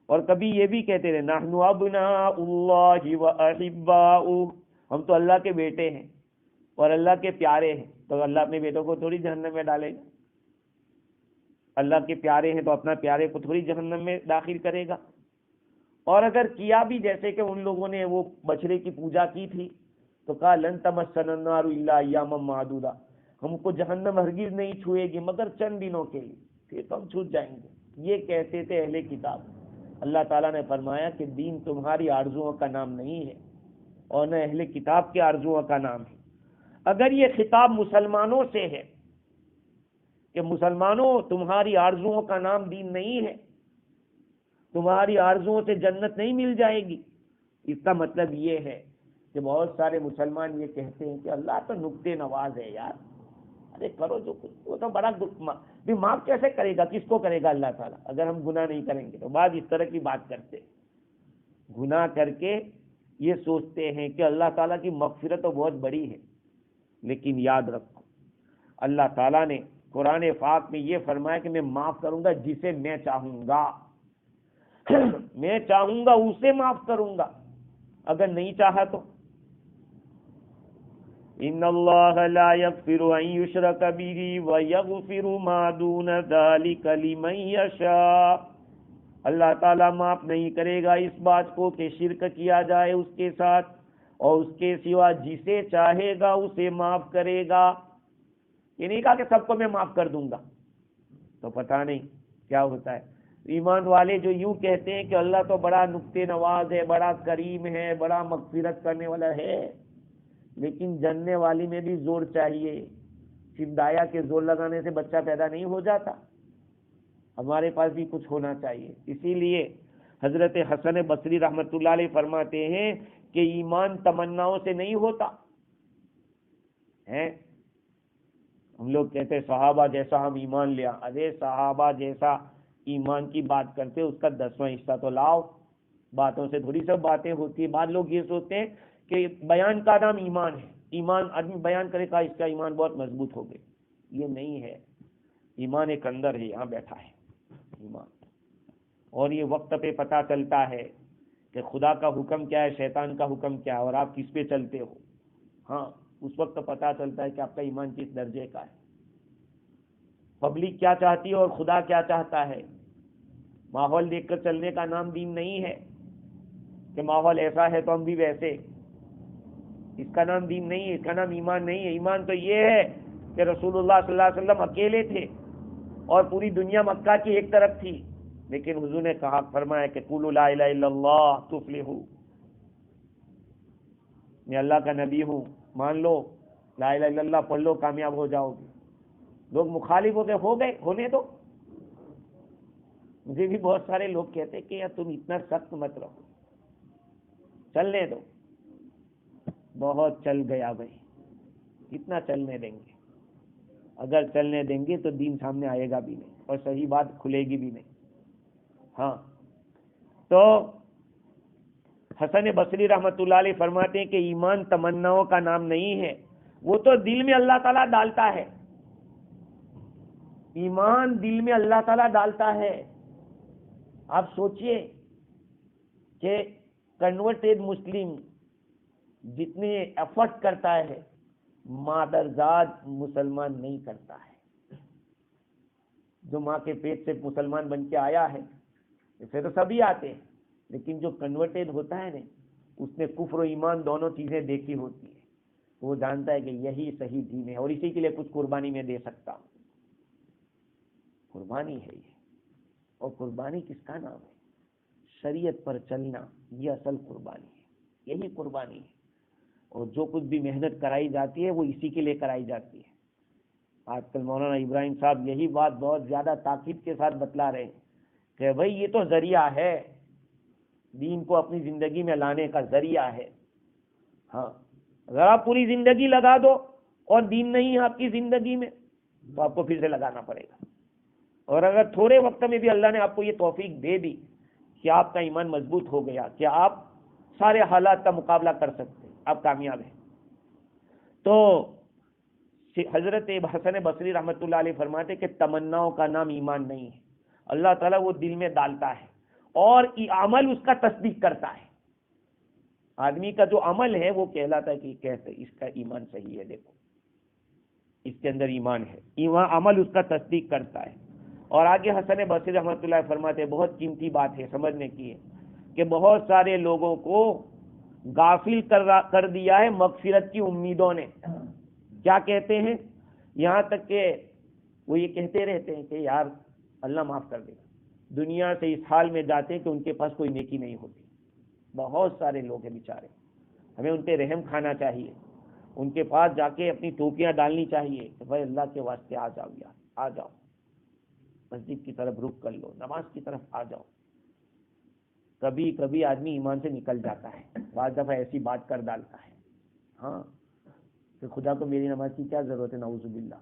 اور کبھی یہ بھی کہتے تھے نحن ابناء اللہ واحباؤہ، ہم تو اللہ کے بیٹے ہیں اور اللہ کے پیارے ہیں، تو اللہ اپنے بیٹوں کو تھوڑی جہنم میں ڈالے گا؟ اللہ کے پیارے ہیں تو اپنا پیارے کو تھوڑی جہنم میں داخل کرے گا؟ اور اگر کیا بھی، جیسے کہ ان لوگوں نے وہ بچڑے کی پوجا کی تھی تو کہا لن تمسنا النار الا ایاما معدودا، ہم کو جہنم ہرگز نہیں چھوئے گی مگر چند دنوں کے لیے، پھر تو ہم چھوٹ جائیں گے۔ یہ کہتے تھے اہل کتاب۔ اللہ تعالیٰ نے فرمایا کہ دین تمہاری آرزوؤں کا نام نہیں ہے اور نہ اہل کتاب کے آرزوؤں کا نام ہے۔ اگر یہ خطاب مسلمانوں سے ہے کہ مسلمانوں تمہاری آرزوؤں کا نام دین نہیں ہے، تمہاری آرزوؤں سے جنت نہیں مل جائے گی، اس کا مطلب یہ ہے کہ بہت سارے مسلمان یہ کہتے ہیں کہ اللہ تو نکتے نواز ہے یار، ارے کرو جو کچھ، وہ تو بڑا بھی معاف کیسے کرے گا، کس کو کرے گا اللہ تعالیٰ اگر ہم گناہ نہیں کریں گے؟ تو بعض اس طرح کی بات کرتے، گناہ کر کے یہ سوچتے ہیں کہ اللہ تعالیٰ کی مغفرت تو بہت بڑی ہے، لیکن یاد رکھو اللہ تعالیٰ نے قرآن پاک میں یہ فرمایا کہ میں معاف کروں گا جسے میں چاہوں گا، میں چاہوں گا اسے معاف کروں گا، اگر نہیں چاہا تو ان اللہ لا یغفر ان یشرک بہ ویغفر ما دون ذلک لمن یشاء، اللہ تعالیٰ معاف نہیں کرے گا اس بات کو کہ شرک کیا جائے اس کے ساتھ، اور اس کے سوا جسے چاہے گا اسے معاف کرے گا۔ یہ نہیں کہا کہ سب کو میں معاف کر دوں گا، تو پتہ نہیں کیا ہوتا ہے۔ ایمان والے جو یوں کہتے ہیں کہ اللہ تو بڑا نکتے نواز ہے، بڑا کریم ہے، بڑا مغفرت کرنے والا ہے، لیکن جننے والی میں بھی زور چاہیے، صرف دایا کے زور لگانے سے بچہ پیدا نہیں ہو جاتا، ہمارے پاس بھی کچھ ہونا چاہیے۔ اسی لیے حضرت حسن بصری رحمۃ اللہ علیہ فرماتے ہیں کہ ایمان تمناؤں سے نہیں ہوتا ہے۔ ہم لوگ کہتے ہیں صحابہ جیسا ہم ایمان لیا، ارے صحابہ جیسا ایمان کی بات کرتے اس کا 10واں حصہ تو لاؤ، باتوں سے تھوڑی سب باتیں ہوتی ہیں۔ بعض لوگ یہ سوچتے ہیں کہ بیان کا نام ایمان ہے، ایمان آدمی بیان کرے گا اس کا ایمان بہت مضبوط ہو گئے، یہ نہیں ہے. ایمان ایک اندر ہے, یہاں بیٹھا ہے ایمان, اور یہ وقت پہ پتہ چلتا ہے کہ خدا کا حکم کیا ہے, شیطان کا حکم کیا ہے, اور آپ کس پہ چلتے ہو. ہاں, اس وقت پتہ چلتا ہے کہ آپ کا ایمان کس درجے کا ہے. پبلک کیا چاہتی ہے اور خدا کیا چاہتا ہے. ماحول دیکھ کر چلنے کا نام دین نہیں ہے کہ ماحول ایسا ہے تو ہم بھی ویسے. اس کا نام دین نہیں ہے, اس کا نام ایمان نہیں ہے. ایمان تو یہ ہے کہ رسول اللہ صلی اللہ علیہ وسلم اکیلے تھے اور پوری دنیا مکہ کی ایک طرف تھی, لیکن حضور نے کہا, فرمایا کہ قولوا لا الہ الا اللہ تفلحوا, میں اللہ کا نبی ہوں, مان لو, لا الہ الا اللہ پڑھ لو, کامیاب ہو جاؤ گے. لوگ مخالف ہو گئے ہونے دو. مجھے بھی بہت سارے لوگ کہتے کہ یار تم اتنا سخت مت رہو, چلنے دو. بہت چل گیا بھائی, کتنا چلنے دیں گے. اگر چلنے دیں گے تو دین سامنے آئے گا بھی نہیں اور صحیح بات کھلے گی بھی نہیں. ہاں, تو حسن بصری رحمۃ اللہ علیہ فرماتے ہیں کہ ایمان تمناؤں کا نام نہیں ہے, وہ تو دل میں اللہ تعالیٰ ڈالتا ہے. ایمان دل میں اللہ تعالیٰ ڈالتا ہے. آپ سوچئے کہ کنورٹڈ مسلم جتنے ایفرٹ کرتا ہے, مادرزاد مسلمان نہیں کرتا ہے. جو ماں کے پیٹ سے مسلمان بن کے آیا ہے, اسے تو سبھی آتے ہیں, لیکن جو کنورٹڈ ہوتا ہے نا, اس نے کفر و ایمان دونوں چیزیں دیکھی ہوتی ہے. وہ جانتا ہے کہ یہی صحیح دین ہے اور اسی کے لیے کچھ قربانی میں دے سکتا ہوں. قربانی ہے یہ, اور قربانی کس کا نام ہے؟ شریعت پر چلنا, یہ اصل قربانی ہے, یہی قربانی ہے. اور جو کچھ بھی محنت کرائی جاتی ہے وہ اسی کے لیے کرائی جاتی ہے. آج کل مولانا ابراہیم صاحب یہی بات بہت زیادہ تاکید کے ساتھ بتلا رہے ہیں کہ بھائی یہ تو ذریعہ ہے, دین کو اپنی زندگی میں لانے کا ذریعہ ہے. ہاں, اگر آپ پوری زندگی لگا دو اور دین نہیں ہے آپ کی زندگی میں تو آپ کو پھر سے لگانا پڑے گا. اور اگر تھوڑے وقت میں بھی اللہ نے آپ کو یہ توفیق دے دی کہ آپ کا ایمان مضبوط ہو گیا, کہ آپ سارے حالات کا مقابلہ کر سکتے, آپ کامیاب ہیں, تو حضرت حسن بصری رحمۃ اللہ علیہ فرماتے کہ تمناؤں کا نام ایمان نہیں ہے. اللہ تعالیٰ وہ دل میں ڈالتا ہے اور عمل اس کا تصدیق کرتا ہے. آدمی کا جو عمل ہے وہ کہلاتا ہے کہ کہتے اس کا ایمان صحیح ہے, دیکھو اس کے اندر ایمان ہے. عمل اس کا تصدیق کرتا ہے. اور آگے حسن بصری رحمۃ اللہ فرماتے ہیں, بہت قیمتی بات ہے سمجھنے کی ہے, کہ بہت سارے لوگوں کو غافل کر دیا ہے مغفرت کی امیدوں نے. کیا کہتے ہیں؟ یہاں تک کہ وہ یہ کہتے رہتے ہیں کہ یار اللہ معاف کر دے گا. دنیا سے اس حال میں جاتے ہیں کہ ان کے پاس کوئی نیکی نہیں ہوتی. بہت سارے لوگ ہیں بیچارے, ہمیں ان پہ رحم کھانا چاہیے, ان کے پاس جا کے اپنی ٹوپیاں ڈالنی چاہیے کہ بھائی اللہ کے واسطے آ جاؤ یار, آ جاؤ, مسجد کی طرف رخ کر لو, نماز کی طرف آ جاؤ. کبھی کبھی آدمی ایمان سے نکل جاتا ہے, بعض دفعہ ایسی بات کر ڈالتا ہے, ہاں کہ خدا کو میری نماز کی کیا ضرورت ہے, نعوذ باللہ.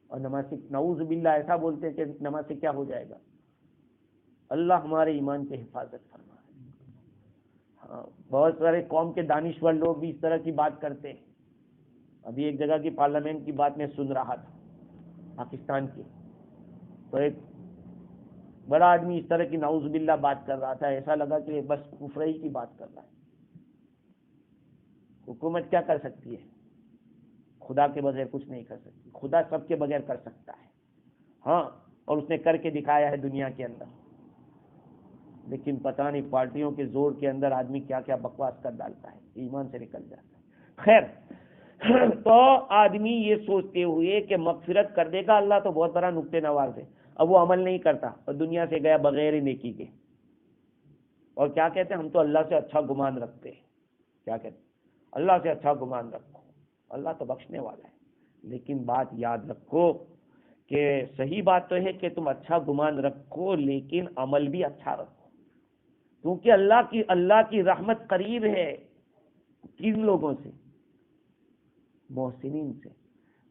اور نماز سے نعوذ باللہ ایسا بولتے ہیں کہ نماز سے کیا ہو جائے گا. اللہ ہمارے ایمان کی حفاظت فرمائے. ہاں, بہت سارے قوم کے دانشور لوگ بھی اس طرح کی بات کرتے ہیں. ابھی ایک جگہ کی پارلیمنٹ کی بات میں سن رہا تھا, پاکستان کی, تو ایک بڑا آدمی اس طرح کی نعوذ باللہ بات کر رہا تھا. ایسا لگا کہ بس کفر ہی کی بات کر رہا ہے. حکومت کیا کر سکتی ہے؟ خدا کے بغیر کچھ نہیں کر سکتی. خدا سب کے بغیر کر سکتا ہے, ہاں, اور اس نے کر کے دکھایا ہے دنیا کے اندر. لیکن پتہ نہیں پارٹیوں کے زور کے اندر آدمی کیا کیا بکواس کر ڈالتا ہے, ایمان سے نکل جاتا ہے. خیر, تو آدمی یہ سوچتے ہوئے کہ مغفرت کر دے گا اللہ, تو بہت بڑا نقطہ نواز ہے. اب وہ عمل نہیں کرتا اور دنیا سے گیا بغیر ہی نیکی کے, اور کیا کہتے ہیں, ہم تو اللہ سے اچھا گمان رکھتے ہیں. کیا کہتے ہیں؟ اللہ سے اچھا گمان رکھو, اللہ تو بخشنے والا ہے. لیکن بات یاد رکھو کہ صحیح بات تو ہے کہ تم اچھا گمان رکھو, لیکن عمل بھی اچھا رکھو, کیونکہ اللہ کی رحمت قریب ہے کن لوگوں سے؟ محسنین سے.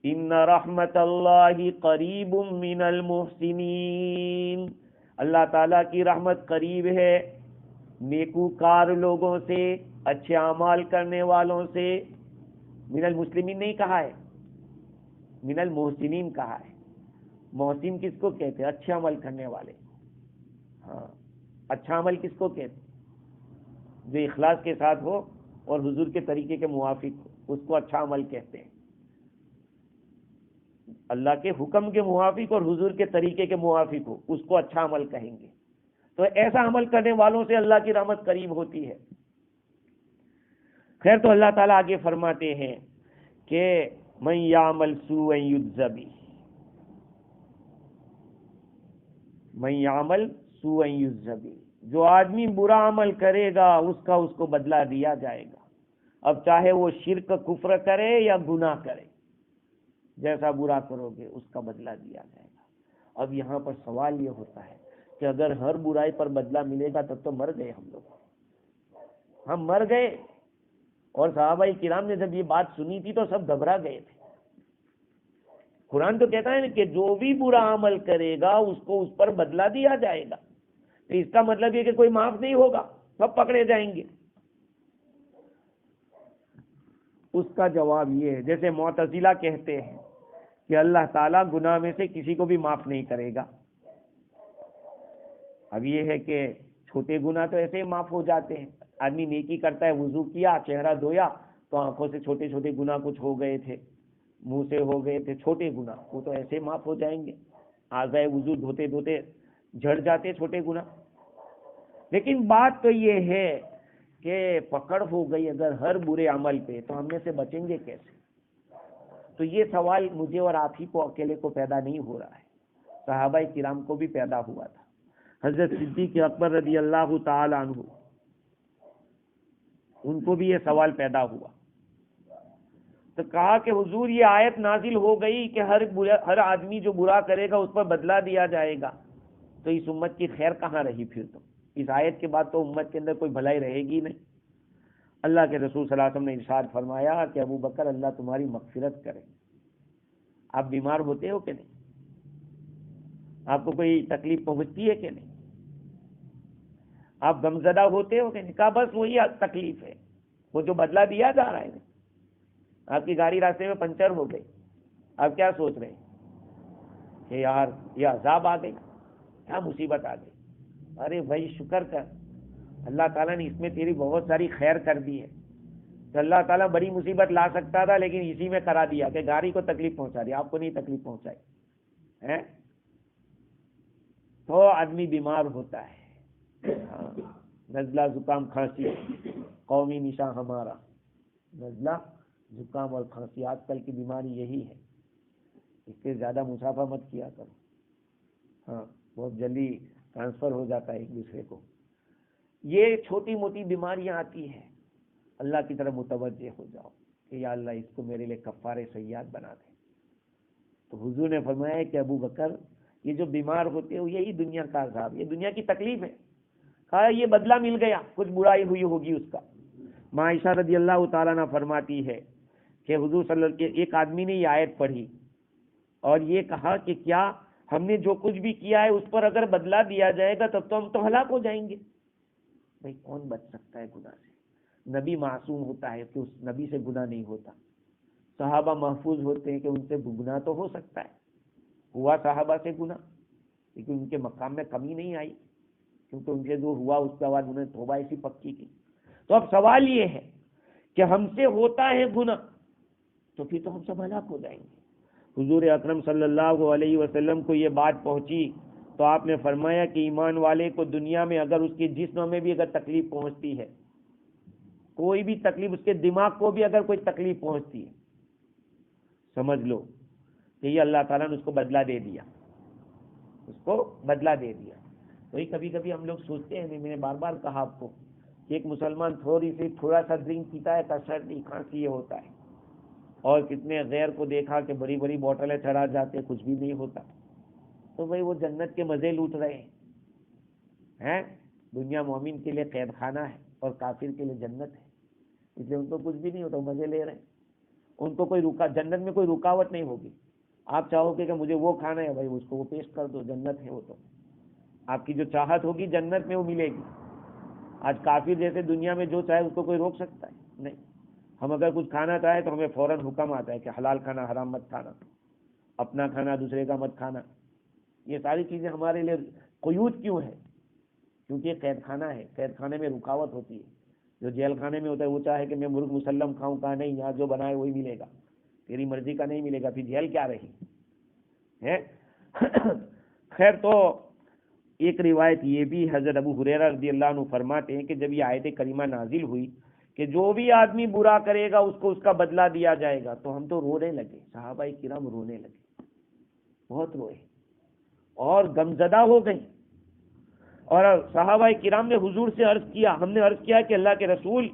ان رحمت اللہ قریب من المحسنین, اللہ تعالیٰ کی رحمت قریب ہے نیکوکار لوگوں سے, اچھے اعمال کرنے والوں سے. من المسلمین نہیں کہا ہے, من المحسنین کہا ہے. محسن کس کو کہتے ہیں؟ اچھا عمل کرنے والے. ہاں اچھا عمل کس کو کہتے ہیں؟ جو اخلاص کے ساتھ ہو اور حضور کے طریقے کے موافق ہو، اس کو اچھا عمل کہتے ہیں. اللہ کے حکم کے موافق اور حضور کے طریقے کے موافق ہو، اس کو اچھا عمل کہیں گے. تو ایسا عمل کرنے والوں سے اللہ کی رحمت قریب ہوتی ہے. خیر، تو اللہ تعالیٰ آگے فرماتے ہیں کہ من یعمل سوءا یجز بہ، من یعمل سوءا یجز بہ، جو آدمی برا عمل کرے گا اس کا اس کو بدلہ دیا جائے گا. اب چاہے وہ شرک کفر کرے یا گناہ کرے، جیسا برا کرو گے اس کا بدلہ دیا جائے گا. اب یہاں پر سوال یہ ہوتا ہے کہ اگر ہر برائی پر بدلہ ملے گا تب تو مر گئے ہم لوگ، ہم مر گئے. اور صحابہ کرام نے جب یہ بات سنی تھی تو سب گھبرا گئے تھے. قرآن تو کہتا ہے نا کہ جو بھی برا عمل کرے گا اس کو اس پر بدلہ دیا جائے گا. تو اس کا مطلب یہ کہ کوئی معاف نہیں ہوگا، سب پکڑے جائیں گے. اس کا جواب یہ ہے، جیسے معتزلہ کہتے ہیں کہ اللہ تعالیٰ گناہ میں سے کسی کو بھی معاف نہیں کرے گا. اب یہ ہے کہ چھوٹے گناہ تو ایسے ہی معاف ہو جاتے ہیں. آدمی نیکی کرتا ہے، وضو کیا، چہرہ دھویا تو آنکھوں سے چھوٹے چھوٹے گناہ کچھ ہو گئے تھے، منہ سے ہو گئے تھے چھوٹے گناہ، وہ تو ایسے معاف ہو جائیں گے. اعضائے وضو دھوتے دھوتے جھڑ جاتے چھوٹے گناہ. لیکن بات تو یہ ہے کہ پکڑ ہو گئی اگر ہر برے عمل پہ، تو ہم میں سے بچیں گے کیسے؟ تو یہ سوال مجھے اور آپ ہی کو اکیلے کو پیدا نہیں ہو رہا ہے، صحابہ کرام کو بھی پیدا ہوا تھا. حضرت صدیق اکبر رضی اللہ تعالی عنہ، ان کو بھی یہ سوال پیدا ہوا. تو کہا کہ حضور یہ آیت نازل ہو گئی کہ ہر آدمی جو برا کرے گا اس پر بدلہ دیا جائے گا، تو اس امت کی خیر کہاں رہی پھر؟ تو اس آیت کے بعد تو امت کے اندر کوئی بھلائی رہے گی نہیں. اللہ کے رسول صلی اللہ علیہ وسلم نے ارشاد فرمایا کہ ابو بکر اللہ تمہاری مغفرت کرے. آپ بیمار ہوتے ہو کہ نہیں؟ آپ کو کوئی تکلیف پہنچتی ہے کہ نہیں؟ آپ غمزدہ ہوتے ہو کہ نہیں؟ کہا بس وہی تکلیف ہے، وہ جو بدلہ دیا جا رہا ہے. آپ کی گاڑی راستے میں پنچر ہو گئی، آپ کیا سوچ رہے ہیں کہ یار یہ عذاب آ گئی، کیا مصیبت آ گئی؟ ارے بھائی شکر کر، اللہ تعالیٰ نے اس میں تیری بہت ساری خیر کر دی ہے. تو اللہ تعالیٰ بڑی مصیبت لا سکتا تھا لیکن اسی میں کرا دیا کہ گاڑی کو تکلیف پہنچا دی، آپ کو نہیں تکلیف پہنچائی ہے. تو آدمی بیمار ہوتا ہے، نزلہ زکام کھانسی قومی نشاں ہمارا، نزلہ زکام اور کھانسی آج کل کی بیماری یہی ہے. اس سے زیادہ مسافہ مت کیا کرو، ہاں بہت جلدی ٹرانسفر ہو جاتا ہے ایک دوسرے کو. یہ چھوٹی موٹی بیماریاں آتی ہیں، اللہ کی طرف متوجہ ہو جاؤ کہ یا اللہ اس کو میرے لیے کفارے سیئات بنا دے. تو حضور نے فرمایا کہ ابو بکر یہ جو بیمار ہوتے ہو یہی دنیا کا عذاب، یہ دنیا کی تکلیف ہے. کہا یہ بدلہ مل گیا، کچھ برائی ہوئی ہوگی اس کا. عائشہ رضی اللہ تعالیٰ عنہ فرماتی ہے کہ حضور صلی اللہ علیہ وسلم ایک آدمی نے یہ آیت پڑھی اور یہ کہا کہ کیا ہم نے جو کچھ بھی کیا ہے اس پر اگر بدلہ دیا جائے گا تب تو ہم تو ہلاک ہو جائیں گے. بھائی کون بچ سکتا ہے گناہ سے؟ نبی معصوم ہوتا ہے کہ اس نبی سے گناہ نہیں ہوتا. صحابہ محفوظ ہوتے ہیں کہ ان سے گناہ تو ہو سکتا ہے، ہوا صحابہ سے گناہ لیکن ان کے مقام میں کمی نہیں آئی، کیونکہ ان سے جو ہوا اس کے بعد انہیں توبہ ایسی پکی کی. تو اب سوال یہ ہے کہ ہم سے ہوتا ہے گناہ تو پھر تو ہم سب ہلاک ہو جائیں گے. حضور اکرم صلی اللہ علیہ وسلم کو یہ بات پہنچی تو آپ نے فرمایا کہ ایمان والے کو دنیا میں اگر اس کے جسم میں بھی اگر تکلیف پہنچتی ہے، کوئی بھی تکلیف، اس کے دماغ کو بھی اگر کوئی تکلیف پہنچتی ہے، سمجھ لو کہ یہ اللہ تعالیٰ نے اس کو بدلہ دے دیا، اس کو بدلہ دے دیا. وہی کبھی کبھی ہم لوگ سوچتے ہیں، میں نے بار بار کہا آپ کو کہ ایک مسلمان تھوڑا سا ڈرنک پیتا ہے تو سردی کھانسی یہ ہوتا ہے، اور کتنے غیر کو دیکھا کہ بڑی بڑی بوٹلیں چڑھا جاتے کچھ بھی نہیں ہوتا. تو بھائی وہ جنت کے مزے لوٹ رہے ہیں. دنیا مومن کے لیے قید خانہ ہے اور کافر کے لیے جنت ہے، اس لیے ان کو کچھ بھی نہیں ہوتا، مزے لے رہے ہیں. ان کو کوئی جنت میں کوئی رکاوٹ نہیں ہوگی. آپ چاہو گے کہ مجھے وہ کھانا ہے، بھائی اس کو وہ پیش کر دو، جنت ہے وہ. تو آپ کی جو چاہت ہوگی جنت میں وہ ملے گی. آج کافر جیسے دنیا میں جو چاہے اس کو کوئی روک سکتا ہے؟ نہیں. ہم اگر کچھ کھانا چاہیں تو ہمیں فوراً حکم آتا ہے کہ حلال کھانا، حرام مت کھانا. اپنا کھانا دوسرے کا مت کھانا، یہ ساری چیزیں ہمارے لیے قیود کیوں ہے؟ کیونکہ یہ قید خانہ ہے، قید خانے میں رکاوٹ ہوتی ہے. جو جیل خانے میں ہوتا ہے وہ چاہے کہ میں مرغ مسلم کھاؤں، کہا نہیں، یہاں جو بنائے وہی ملے گا، تیری مرضی کا نہیں ملے گا، پھر جیل کیا رہی ہے؟ خیر، تو ایک روایت یہ بھی حضرت ابو ہریرہ رضی اللہ عنہ فرماتے ہیں کہ جب یہ آیت کریمہ نازل ہوئی کہ جو بھی آدمی برا کرے گا اس کو اس کا بدلہ دیا جائے گا، تو ہم تو رونے لگے، صحابہ کرام رونے لگے، بہت روئے اور غمزدہ ہو گئے. اور صحابہ کرام نے حضور سے عرض کیا، ہم نے عرض کیا کہ اللہ کے رسول،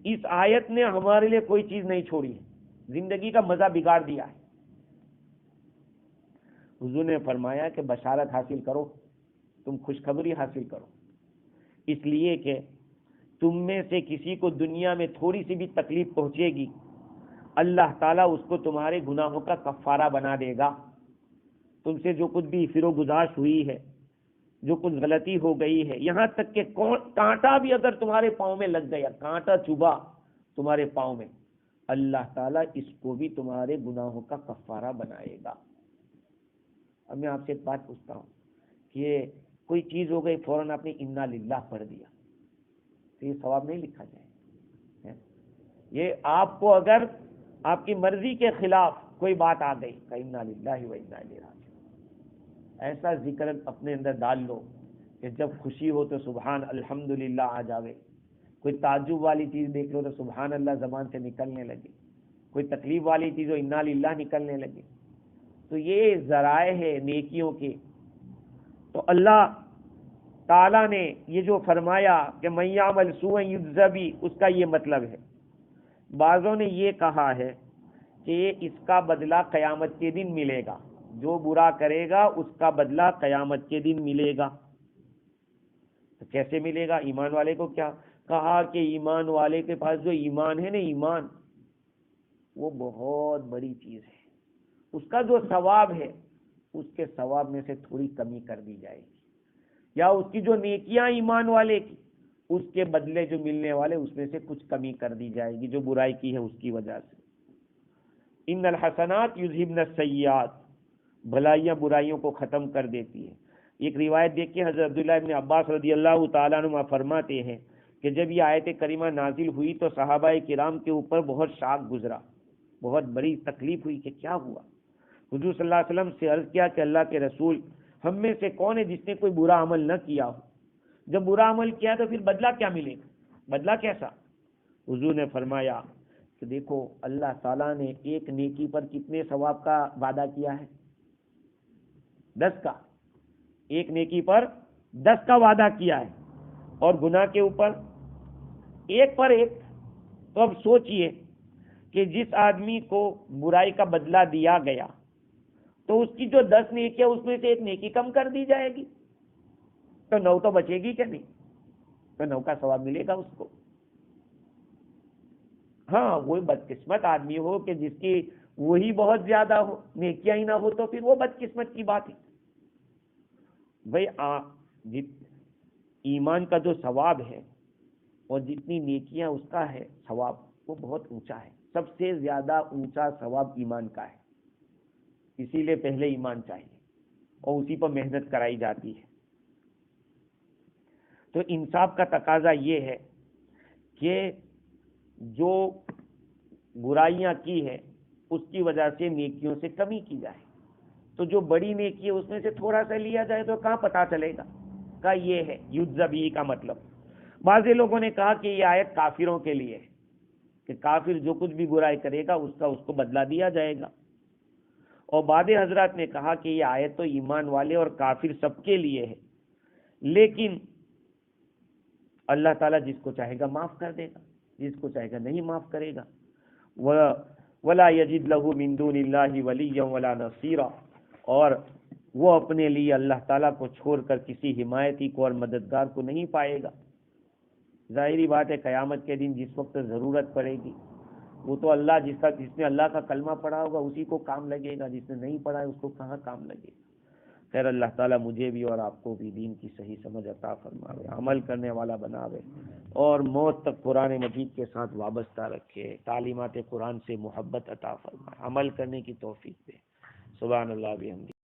اس آیت نے ہمارے لیے کوئی چیز نہیں چھوڑی ہے، زندگی کا مزہ بگاڑ دیا ہے. حضور نے فرمایا کہ بشارت حاصل کرو، تم خوشخبری حاصل کرو، اس لیے کہ تم میں سے کسی کو دنیا میں تھوڑی سی بھی تکلیف پہنچے گی، اللہ تعالیٰ اس کو تمہارے گناہوں کا کفارہ بنا دے گا. تم سے جو کچھ بھی فر و گزاش ہوئی ہے، جو کچھ غلطی ہو گئی ہے، یہاں تک کہ کانٹا بھی اگر تمہارے پاؤں میں لگ گیا، کانٹا چبھا تمہارے پاؤں میں، اللہ تعالیٰ اس کو بھی تمہارے گناہوں کا کفارہ بنائے گا. اب میں آپ سے ایک بات پوچھتا ہوں کہ کوئی چیز ہو گئی، فوراً آپ نے انا للہ پڑھ دیا، تو یہ ثواب نہیں لکھا جائے؟ یہ آپ کو اگر آپ کی مرضی کے خلاف کوئی بات آ گئی کہ انا للہ و انا الیہ راجعون، ایسا ذکر اپنے اندر ڈال لو کہ جب خوشی ہو تو سبحان الحمدللہ آ جاوے، کوئی تعجب والی چیز دیکھ لو تو سبحان اللہ زبان سے نکلنے لگے، کوئی تکلیف والی چیز ہو انا للہ نکلنے لگے. تو یہ ذرائع ہے نیکیوں کے. تو اللہ تعالیٰ نے یہ جو فرمایا کہ من یعمل سوءا یجز بہ، اس کا یہ مطلب ہے. بعضوں نے یہ کہا ہے کہ اس کا بدلہ قیامت کے دن ملے گا، جو برا کرے گا اس کا بدلہ قیامت کے دن ملے گا. تو کیسے ملے گا؟ ایمان والے کو کیا کہا کہ ایمان والے کے پاس جو ایمان ہے نا، ایمان وہ بہت بڑی چیز ہے، اس کا جو ثواب ہے اس کے ثواب میں سے تھوڑی کمی کر دی جائے گی، یا اس کی جو نیکیاں ایمان والے کی، اس کے بدلے جو ملنے والے اس میں سے کچھ کمی کر دی جائے گی جو برائی کی ہے اس کی وجہ سے. ان الحسنات یذہبن السیئات، بھلائیاں برائیوں کو ختم کر دیتی ہے. ایک روایت دیکھیں، حضرت عبداللہ ابن عباس رضی اللہ تعالیٰ عنہ فرماتے ہیں کہ جب یہ آیت کریمہ نازل ہوئی تو صحابہ کرام کے اوپر بہت شاک گزرا، بہت بڑی تکلیف ہوئی کہ کیا ہوا. حضور صلی اللہ علیہ وسلم سے عرض کیا کہ اللہ کے رسول، ہم میں سے کون ہے جس نے کوئی برا عمل نہ کیا ہو؟ جب برا عمل کیا تو پھر بدلہ کیا ملے گا؟ بدلہ کیسا؟ حضور نے فرمایا کہ دیکھو اللہ تعالیٰ نے ایک نیکی پر کتنے ثواب کا وعدہ کیا ہے؟ 10 کا. ایک نیکی پر 10 کا وعدہ کیا ہے، اور گناہ کے اوپر 1 پر 1. تو اب سوچئے کہ جس آدمی کو برائی کا بدلہ دیا گیا تو اس کی جو 10 نیکیاں اس میں سے ایک نیکی کم کر دی جائے گی، تو 9 تو بچے گی کہ نہیں؟ تو 9 کا ثواب ملے گا اس کو. ہاں، وہی بدقسمت آدمی ہو کہ جس کی وہی بہت زیادہ ہو، نیکیاں ہی نہ ہو، تو پھر وہ بدقسمت کی بات ہے. بھائی ایمان کا جو ثواب ہے اور جتنی نیکیاں اس کا ہے ثواب، وہ بہت اونچا ہے. سب سے زیادہ اونچا ثواب ایمان کا ہے، اسی لیے پہلے ایمان چاہیے اور اسی پر محنت کرائی جاتی ہے. تو انصاف کا تقاضا یہ ہے کہ جو برائیاں کی ہے اس کی وجہ سے نیکیوں سے کمی کی جائے. تو جو بڑی نیکی ہے اس میں سے تھوڑا سا لیا جائے تو کہاں پتہ چلے گا؟ کا یہ ہے یجز بہ کا مطلب. بعض لوگوں نے کہا کہ یہ آیت کافروں کے لیے ہے کہ کافر جو کچھ بھی برائی کرے گا اس کو بدلہ دیا جائے گا. اور بعض حضرات نے کہا کہ یہ آیت تو ایمان والے اور کافر سب کے لیے ہے، لیکن اللہ تعالیٰ جس کو چاہے گا معاف کر دے گا، جس کو چاہے گا نہیں معاف کرے گا. وَلَا يَجِدْ لَهُ مِن دُونِ اللَّهِ وَلِيًّا وَلَا نَصِيرًا، اور وہ اپنے لیے اللہ تعالیٰ کو چھوڑ کر کسی حمایتی کو اور مددگار کو نہیں پائے گا. ظاہری بات ہے قیامت کے دن جس وقت ضرورت پڑے گی وہ تو اللہ جس نے اللہ کا کلمہ پڑھا ہوگا اسی کو کام لگے گا، جس نے نہیں پڑھا ہے اس کو کہاں کام لگے گا. خیر، اللہ تعالیٰ مجھے بھی اور آپ کو بھی دین کی صحیح سمجھ عطا فرماوے، عمل کرنے والا بناوے اور موت تک قرآن مجید کے ساتھ وابستہ رکھے، تعلیمات قرآن سے محبت عطا فرمائے، عمل کرنے کی توفیق دے. سبحان اللہ بحمدہ.